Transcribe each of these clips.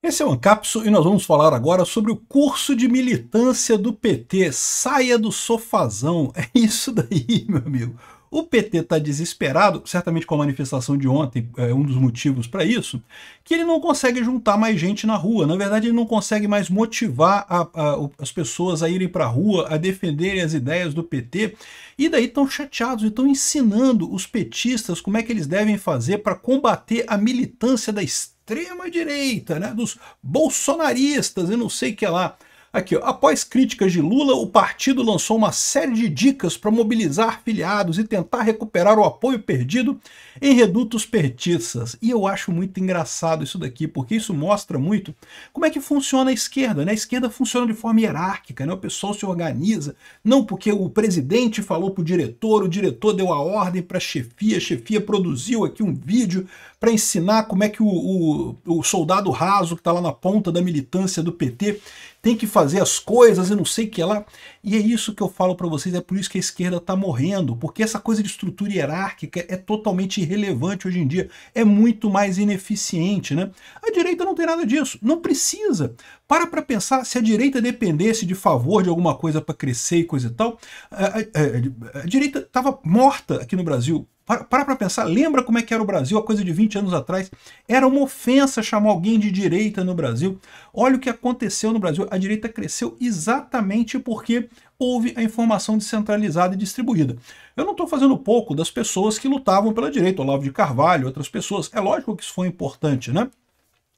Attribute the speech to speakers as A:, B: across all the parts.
A: Esse é o Ancapso e nós vamos falar agora sobre o curso de militância do PT. Saia do sofazão. É isso daí, meu amigo. O PT está desesperado, certamente com a manifestação de ontem, é um dos motivos para isso, que ele não consegue juntar mais gente na rua. Na verdade, ele não consegue mais motivar as pessoas a irem para a rua, a defenderem as ideias do PT, e daí estão chateados e estão ensinando os petistas como é que eles devem fazer para combater a militância da extrema-direita, né, dos bolsonaristas e não sei o que lá. Aqui, ó, após críticas de Lula, o partido lançou uma série de dicas para mobilizar filiados e tentar recuperar o apoio perdido em redutos petistas. E eu acho muito engraçado isso daqui, porque isso mostra muito como é que funciona a esquerda, né? A esquerda funciona de forma hierárquica, né? O pessoal se organiza, não porque o presidente falou para o diretor deu a ordem para a chefia produziu aqui um vídeo para ensinar como é que o soldado raso que está lá na ponta da militância do PT tem que fazer as coisas e não sei o que lá. E é isso que eu falo para vocês, é por isso que a esquerda está morrendo, porque essa coisa de estrutura hierárquica é totalmente irrelevante hoje em dia, é muito mais ineficiente, né? A direita não tem nada disso, não precisa. Para pensar, se a direita dependesse de favor de alguma coisa para crescer e coisa e tal, a direita estava morta aqui no Brasil. Para pensar, lembra como é que era o Brasil há coisa de 20 anos atrás? Era uma ofensa chamar alguém de direita no Brasil. Olha o que aconteceu no Brasil. A direita cresceu exatamente porque houve a informação descentralizada e distribuída. Eu não estou fazendo pouco das pessoas que lutavam pela direita, Olavo de Carvalho, outras pessoas. É lógico que isso foi importante, né?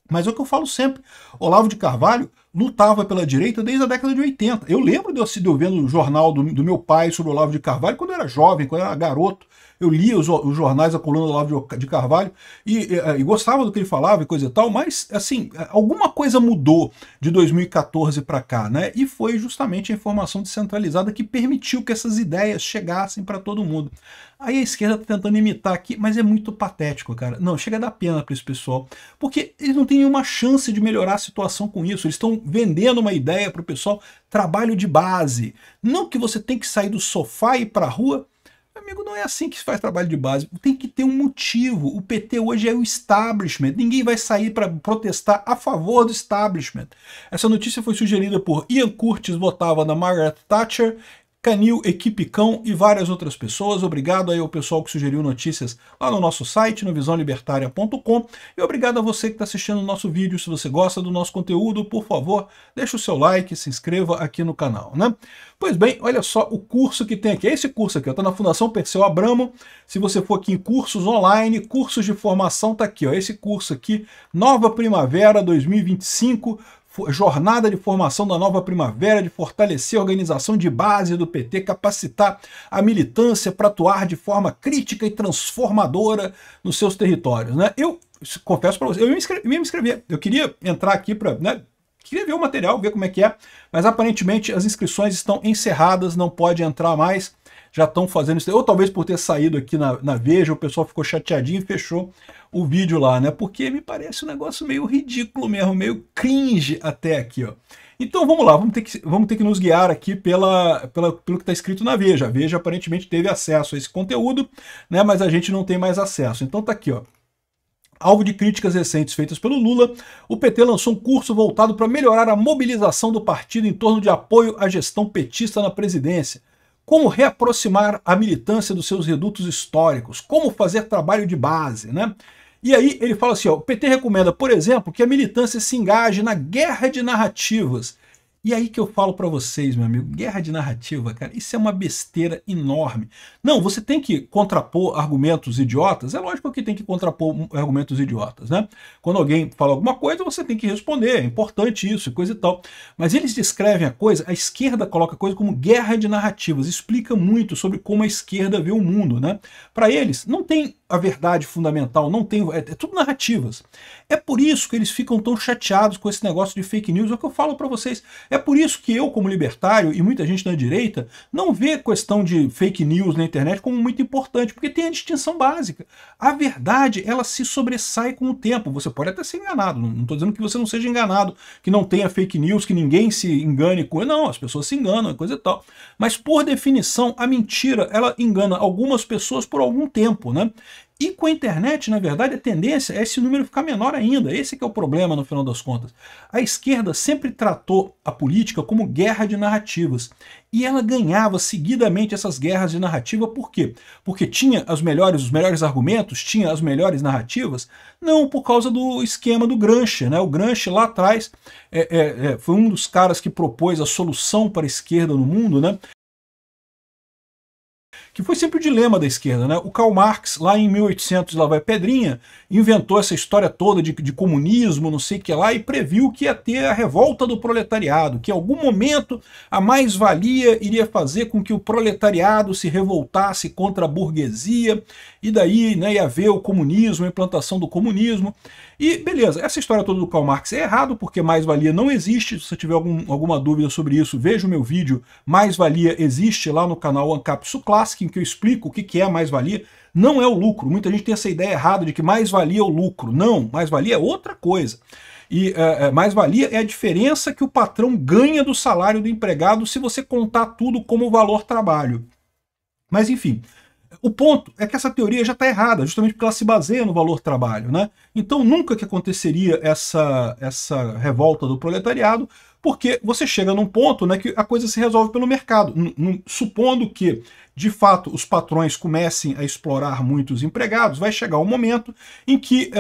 A: Mas é o que eu falo sempre, Olavo de Carvalho lutava pela direita desde a década de 80. Eu lembro de eu vendo o jornal do meu pai sobre o Olavo de Carvalho quando eu era jovem, quando eu era garoto. Eu lia os jornais, a coluna do Olavo de Carvalho, e gostava do que ele falava e coisa e tal, mas, assim, alguma coisa mudou de 2014 para cá, né? E foi justamente a informação descentralizada que permitiu que essas ideias chegassem para todo mundo. Aí a esquerda está tentando imitar aqui, mas é muito patético, cara. Não, chega a dar pena para esse pessoal, porque eles não têm nenhuma chance de melhorar a situação com isso. Eles estão vendendo uma ideia para o pessoal, trabalho de base. Não que você tem que sair do sofá e ir para a rua. Amigo, não é assim que se faz trabalho de base. Tem que ter um motivo. O PT hoje é o establishment. Ninguém vai sair para protestar a favor do establishment. Essa notícia foi sugerida por Ian Curtis, votava na Margaret Thatcher, Canil, Equipe Cão e várias outras pessoas. Obrigado aí ao pessoal que sugeriu notícias lá no nosso site, no visãolibertaria.com. E obrigado a você que está assistindo o nosso vídeo. Se você gosta do nosso conteúdo, por favor, deixa o seu like, se inscreva aqui no canal, né? Pois bem, olha só o curso que tem aqui. Esse curso aqui está na Fundação Perseu Abramo. Se você for aqui em cursos online, cursos de formação, está aqui, ó. Esse curso aqui, Nova Primavera 2025, jornada de formação da nova primavera, de fortalecer a organização de base do PT, capacitar a militância para atuar de forma crítica e transformadora nos seus territórios, né? Eu confesso para você, eu ia me inscrever, eu queria entrar aqui para, né, queria ver o material, ver como é que é, mas aparentemente as inscrições estão encerradas, não pode entrar mais, já estão fazendo isso, ou talvez por ter saído aqui na Veja, o pessoal ficou chateadinho e fechou o vídeo lá, né? Porque me parece um negócio meio ridículo mesmo, meio cringe até aqui, ó. Então vamos lá, vamos ter que nos guiar aqui pelo que está escrito na Veja. A Veja aparentemente teve acesso a esse conteúdo, né? Mas a gente não tem mais acesso. Então tá aqui, ó. Alvo de críticas recentes feitas pelo Lula, o PT lançou um curso voltado para melhorar a mobilização do partido em torno de apoio à gestão petista na presidência. Como reaproximar a militância dos seus redutos históricos, como fazer trabalho de base, né? E aí ele fala assim, ó, o PT recomenda, por exemplo, que a militância se engaje na guerra de narrativas. E aí que eu falo para vocês, meu amigo, guerra de narrativa, cara, isso é uma besteira enorme. Não, você tem que contrapor argumentos idiotas, é lógico que tem que contrapor argumentos idiotas, né? Quando alguém fala alguma coisa, você tem que responder, é importante isso, coisa e tal. Mas eles descrevem a coisa, a esquerda coloca a coisa como guerra de narrativas, explica muito sobre como a esquerda vê o mundo, né? Para eles, não tem a verdade fundamental, não tem, é tudo narrativas. É por isso que eles ficam tão chateados com esse negócio de fake news, é o que eu falo para vocês. É por isso que eu, como libertário, e muita gente na direita, não vê a questão de fake news na internet como muito importante, porque tem a distinção básica. A verdade, ela se sobressai com o tempo. Você pode até ser enganado, não estou dizendo que você não seja enganado, que não tenha fake news, que ninguém se engane com... Não, as pessoas se enganam, coisa e tal. Mas, por definição, a mentira, ela engana algumas pessoas por algum tempo, né? E com a internet, na verdade, a tendência é esse número ficar menor ainda. Esse que é o problema, no final das contas. A esquerda sempre tratou a política como guerra de narrativas. E ela ganhava seguidamente essas guerras de narrativa. Por quê? Porque tinha os melhores argumentos, tinha as melhores narrativas? Não, por causa do esquema do Gramsci, né? O Gramsci lá atrás foi um dos caras que propôs a solução para a esquerda no mundo, né? Que foi sempre o dilema da esquerda, né? O Karl Marx, lá em 1800, lá vai Pedrinha, inventou essa história toda de comunismo, não sei o que lá, e previu que ia ter a revolta do proletariado, que em algum momento a mais-valia iria fazer com que o proletariado se revoltasse contra a burguesia, e daí, né, ia haver o comunismo, a implantação do comunismo. E beleza, essa história toda do Karl Marx é errado, porque mais-valia não existe. Se você tiver alguma dúvida sobre isso, veja o meu vídeo Mais-valia existe lá no canal Ancapsu Classic, em que eu explico o que é mais-valia. Não é o lucro. Muita gente tem essa ideia errada de que mais-valia é o lucro. Não, mais-valia é outra coisa. E mais-valia é a diferença que o patrão ganha do salário do empregado se você contar tudo como valor trabalho. Mas enfim, o ponto é que essa teoria já está errada, justamente porque ela se baseia no valor trabalho, né? Então nunca que aconteceria essa revolta do proletariado, porque você chega num ponto, né, que a coisa se resolve pelo mercado. Supondo que, de fato, os patrões comecem a explorar muitos empregados, vai chegar um momento em que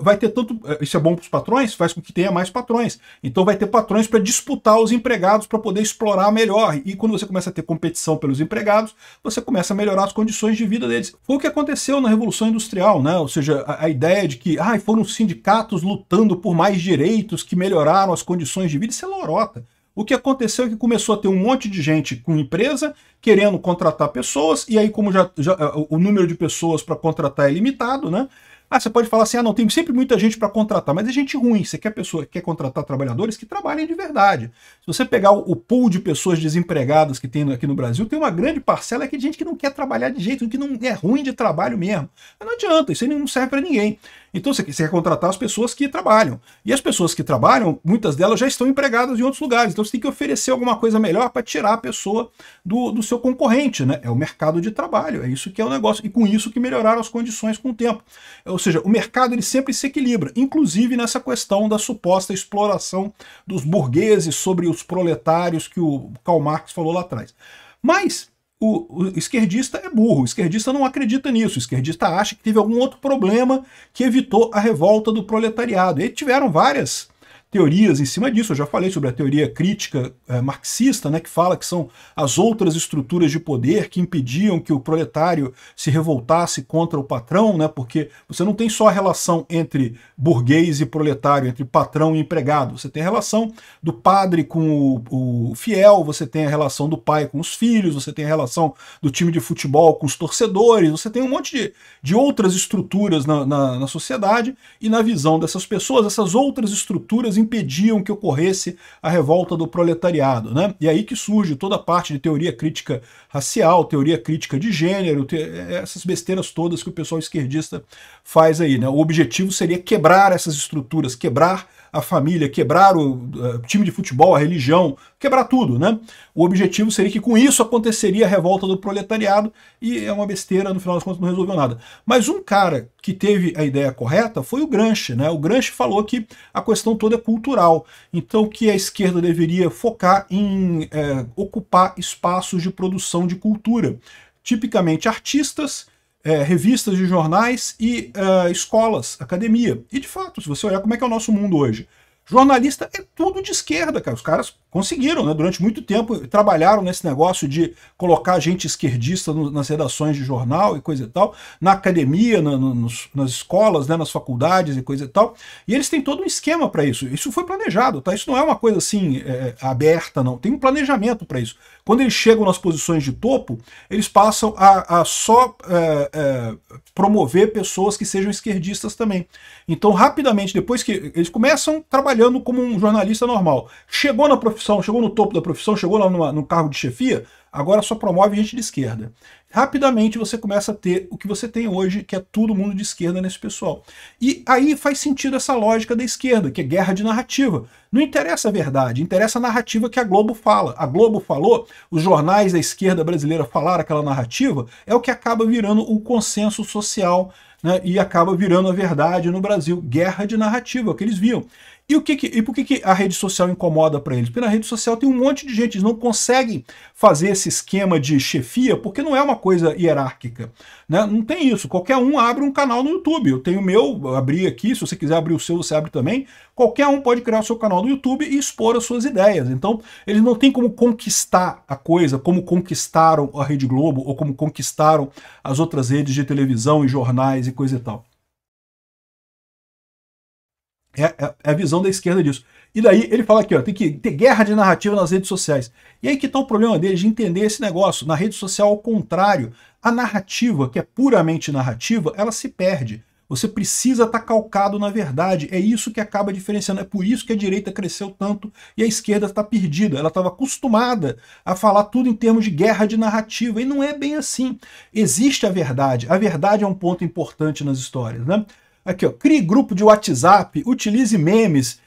A: vai ter tanto... Isso é bom para os patrões, faz com que tenha mais patrões. Então vai ter patrões para disputar os empregados para poder explorar melhor. E quando você começa a ter competição pelos empregados, você começa a melhorar as condições de vida deles. Foi o que aconteceu na Revolução Industrial, né? Ou seja, a ideia de que foram os sindicatos lutando por mais direitos que melhoraram as condições de vida, isso é lorota. O que aconteceu é que começou a ter um monte de gente com empresa querendo contratar pessoas, e aí como o número de pessoas para contratar é limitado, né? Você pode falar assim, não, tem sempre muita gente para contratar, mas é gente ruim. Você quer contratar trabalhadores que trabalhem de verdade. Se você pegar o pool de pessoas desempregadas que tem aqui no Brasil, tem uma grande parcela de gente que não quer trabalhar de jeito, que não é ruim de trabalho mesmo. Mas não adianta, isso aí não serve para ninguém. Então você quer contratar as pessoas que trabalham. E as pessoas que trabalham, muitas delas já estão empregadas em outros lugares. Então você tem que oferecer alguma coisa melhor para tirar a pessoa do seu concorrente, né? É o mercado de trabalho, é isso que é o negócio. E com isso que melhoraram as condições com o tempo. Ou seja, o mercado ele sempre se equilibra, inclusive nessa questão da suposta exploração dos burgueses sobre os proletários que o Karl Marx falou lá atrás. Mas o esquerdista é burro, o esquerdista não acredita nisso, o esquerdista acha que teve algum outro problema que evitou a revolta do proletariado. E tiveram várias teorias em cima disso. Eu já falei sobre a teoria crítica marxista, né, que fala que são as outras estruturas de poder que impediam que o proletário se revoltasse contra o patrão, né, porque você não tem só a relação entre burguês e proletário, entre patrão e empregado. Você tem a relação do padre com o fiel, você tem a relação do pai com os filhos, você tem a relação do time de futebol com os torcedores, você tem um monte de outras estruturas na sociedade, e na visão dessas pessoas, essas outras estruturas impediam que ocorresse a revolta do proletariado, né? E aí que surge toda a parte de teoria crítica racial, teoria crítica de gênero, essas besteiras todas que o pessoal esquerdista faz aí, né? O objetivo seria quebrar essas estruturas, quebrar a família, quebrar o time de futebol, a religião, quebrar tudo, né? O objetivo seria que com isso aconteceria a revolta do proletariado, e é uma besteira, no final das contas não resolveu nada. Mas um cara que teve a ideia correta foi o Gramsci, né? O Gramsci falou que a questão toda é cultural, então que a esquerda deveria focar em ocupar espaços de produção de cultura, tipicamente artistas, revistas de jornais e escolas, academia. E de fato, se você olhar como é que é o nosso mundo hoje, jornalista é tudo de esquerda, cara. Os caras conseguiram, né? Durante muito tempo trabalharam nesse negócio de colocar gente esquerdista nas redações de jornal e coisa e tal, na academia, nas escolas, né? Nas faculdades e coisa e tal. E eles têm todo um esquema para isso. Isso foi planejado, tá? Isso não é uma coisa assim aberta, não. Tem um planejamento para isso. Quando eles chegam nas posições de topo, eles passam a só promover pessoas que sejam esquerdistas também. Então, rapidamente, depois que eles começam trabalhando como um jornalista normal, chegou na profissão, chegou no topo da profissão, chegou lá no cargo de chefia, agora só promove gente de esquerda. Rapidamente você começa a ter o que você tem hoje, que é todo mundo de esquerda nesse pessoal. E aí faz sentido essa lógica da esquerda, que é guerra de narrativa. Não interessa a verdade, interessa a narrativa que a Globo fala. A Globo falou, os jornais da esquerda brasileira falaram aquela narrativa, é o que acaba virando o consenso social né, e acaba virando a verdade no Brasil. Guerra de narrativa, é o que eles viam. E por que a rede social incomoda para eles? Porque na rede social tem um monte de gente, eles não conseguem fazer esse esquema de chefia, porque não é uma coisa hierárquica, né? Não tem isso. Qualquer um abre um canal no YouTube. Eu tenho o meu, abri aqui, se você quiser abrir o seu, você abre também. Qualquer um pode criar o seu canal no YouTube e expor as suas ideias. Então, eles não têm como conquistar a coisa, como conquistaram a Rede Globo, ou como conquistaram as outras redes de televisão e jornais e coisa e tal. É a visão da esquerda disso. E daí ele fala aqui, ó, tem que ter guerra de narrativa nas redes sociais. E aí que está o problema deles de entender esse negócio. Na rede social, ao contrário, a narrativa, que é puramente narrativa, ela se perde. Você precisa estar calcado na verdade. É isso que acaba diferenciando. É por isso que a direita cresceu tanto e a esquerda está perdida. Ela estava acostumada a falar tudo em termos de guerra de narrativa. E não é bem assim. Existe a verdade. A verdade é um ponto importante nas histórias, né? Aqui, ó, crie grupo de WhatsApp, utilize memes.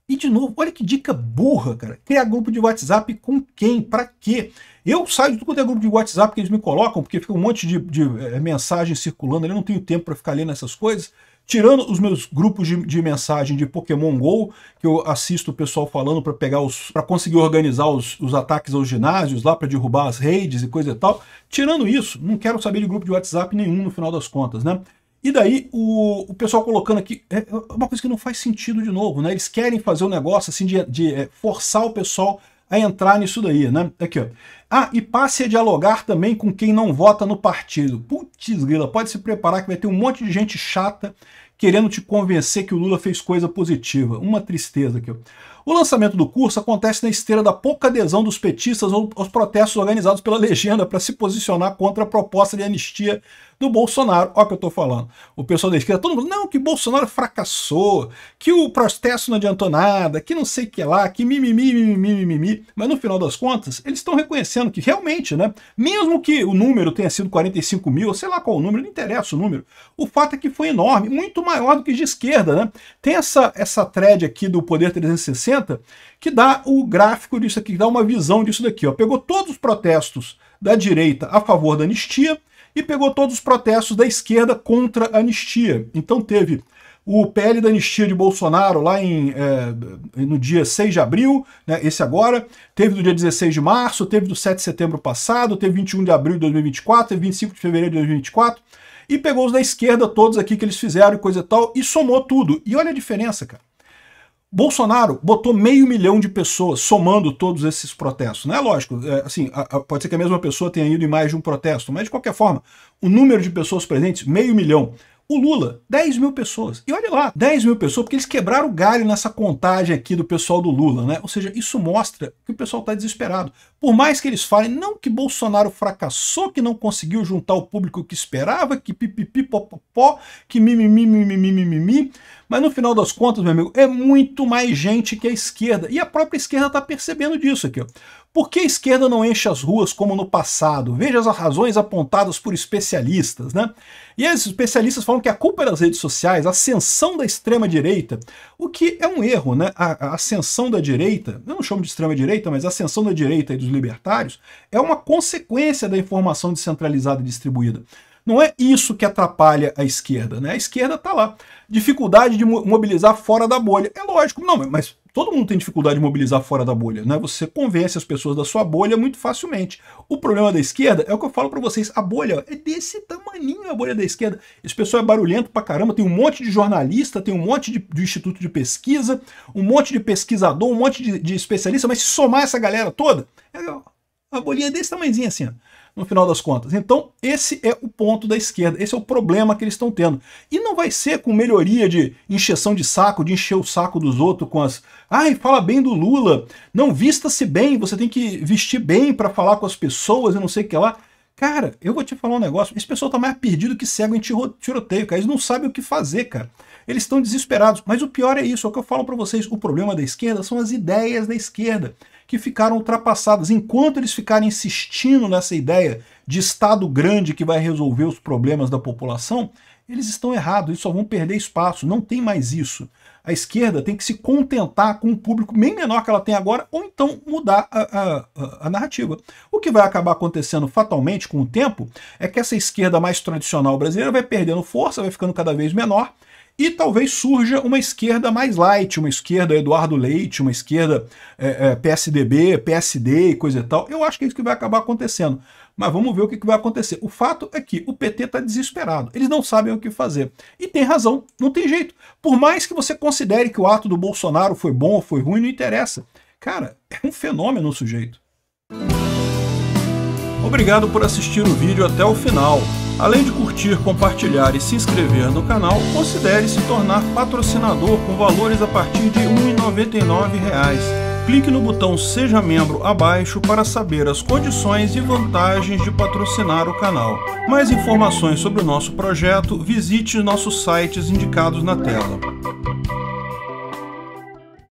A: E, de novo, olha que dica burra, cara. Criar grupo de WhatsApp com quem? Pra quê? Eu saio de tudo quanto é grupo de WhatsApp que eles me colocam, porque fica um monte de mensagem circulando, eu não tenho tempo para ficar lendo essas coisas. Tirando os meus grupos de mensagem de Pokémon GO, que eu assisto o pessoal falando para pegar para conseguir organizar os ataques aos ginásios lá, para derrubar as raids e coisa e tal. Tirando isso, não quero saber de grupo de WhatsApp nenhum no final das contas, né? E daí o pessoal colocando aqui, é uma coisa que não faz sentido de novo, né? Eles querem fazer um negócio assim de forçar o pessoal a entrar nisso daí, né? Aqui, ó. Ah, e passe a dialogar também com quem não vota no partido. Putz grila, pode se preparar que vai ter um monte de gente chata querendo te convencer que o Lula fez coisa positiva. Uma tristeza aqui, ó. O lançamento do curso acontece na esteira da pouca adesão dos petistas aos protestos organizados pela legenda para se posicionar contra a proposta de anistia do Bolsonaro. Olha o que eu estou falando. O pessoal da esquerda, todo mundo, não, que Bolsonaro fracassou, que o protesto não adiantou nada, que não sei o que lá, que mimimi, mimimi, mimimi. Mas no final das contas, eles estão reconhecendo que realmente, né, mesmo que o número tenha sido 45 mil, sei lá qual o número, não interessa o número, o fato é que foi enorme, muito maior do que de esquerda, né? Tem essa thread aqui do Poder 360 que dá o gráfico disso aqui, que dá uma visão disso daqui, ó. Pegou todos os protestos da direita a favor da anistia e pegou todos os protestos da esquerda contra a anistia. Então teve o PL da anistia de Bolsonaro lá no dia 6 de abril, né, esse agora, teve do dia 16 de março, teve do 7 de setembro passado, teve 21 de abril de 2024, teve 25 de fevereiro de 2024, e pegou os da esquerda todos aqui que eles fizeram e coisa e tal, e somou tudo. E olha a diferença, cara. Bolsonaro botou 500 mil de pessoas somando todos esses protestos. Não é lógico, assim, pode ser que a mesma pessoa tenha ido em mais de um protesto, mas de qualquer forma, o número de pessoas presentes, 500 mil. O Lula, 10 mil pessoas. E olha lá, 10 mil pessoas, porque eles quebraram o galho nessa contagem aqui do pessoal do Lula, né? Ou seja, isso mostra que o pessoal está desesperado. Por mais que eles falem, não que Bolsonaro fracassou, que não conseguiu juntar o público que esperava, que pipipi, popopó, que mimimi, mimimi, mimimi, mas no final das contas, meu amigo, é muito mais gente que a esquerda. E a própria esquerda está percebendo disso aqui, ó. Por que a esquerda não enche as ruas como no passado? Veja as razões apontadas por especialistas, né? E esses especialistas falam que a culpa é das redes sociais, a ascensão da extrema-direita, o que é um erro, né? A ascensão da direita, eu não chamo de extrema-direita, mas a ascensão da direita e dos libertários é uma consequência da informação descentralizada e distribuída. Não é isso que atrapalha a esquerda, né? A esquerda está lá. Dificuldade de mobilizar fora da bolha. É lógico, não, mas todo mundo tem dificuldade de mobilizar fora da bolha, né? Você convence as pessoas da sua bolha muito facilmente. O problema da esquerda é o que eu falo para vocês, a bolha é desse tamaninho, a bolha da esquerda. Esse pessoal é barulhento pra caramba, tem um monte de jornalista, tem um monte de instituto de pesquisa, um monte de pesquisador, um monte de especialista, mas se somar essa galera toda, a bolinha é desse tamanhozinho assim, ó, no final das contas. Então, esse é o ponto da esquerda, esse é o problema que eles estão tendo. E não vai ser com melhoria de encheção de saco, de encher o saco dos outros com as... Ai, fala bem do Lula, não, vista-se bem, você tem que vestir bem para falar com as pessoas e não sei o que lá. Cara, eu vou te falar um negócio, esse pessoal tá mais perdido que cego em tiroteio, cara. Eles não sabem o que fazer, cara. Eles estão desesperados. Mas o pior é isso, é o que eu falo para vocês, o problema da esquerda são as ideias da esquerda, que ficaram ultrapassadas. Enquanto eles ficarem insistindo nessa ideia de Estado grande que vai resolver os problemas da população, eles estão errados, eles só vão perder espaço, não tem mais isso. A esquerda tem que se contentar com um público bem menor que ela tem agora, ou então mudar a narrativa. O que vai acabar acontecendo fatalmente com o tempo é que essa esquerda mais tradicional brasileira vai perdendo força, vai ficando cada vez menor, e talvez surja uma esquerda mais light, uma esquerda Eduardo Leite, uma esquerda PSDB, PSD e coisa e tal. Eu acho que é isso que vai acabar acontecendo. Mas vamos ver o que vai acontecer. O fato é que o PT está desesperado. Eles não sabem o que fazer. E tem razão, não tem jeito. Por mais que você considere que o ato do Bolsonaro foi bom ou foi ruim, não interessa. Cara, é um fenômeno o sujeito. Obrigado por assistir o vídeo até o final. Além de curtir, compartilhar e se inscrever no canal, considere se tornar patrocinador com valores a partir de R$ 1,99. Clique no botão Seja Membro abaixo para saber as condições e vantagens de patrocinar o canal. Mais informações sobre o nosso projeto, visite nossos sites indicados na tela.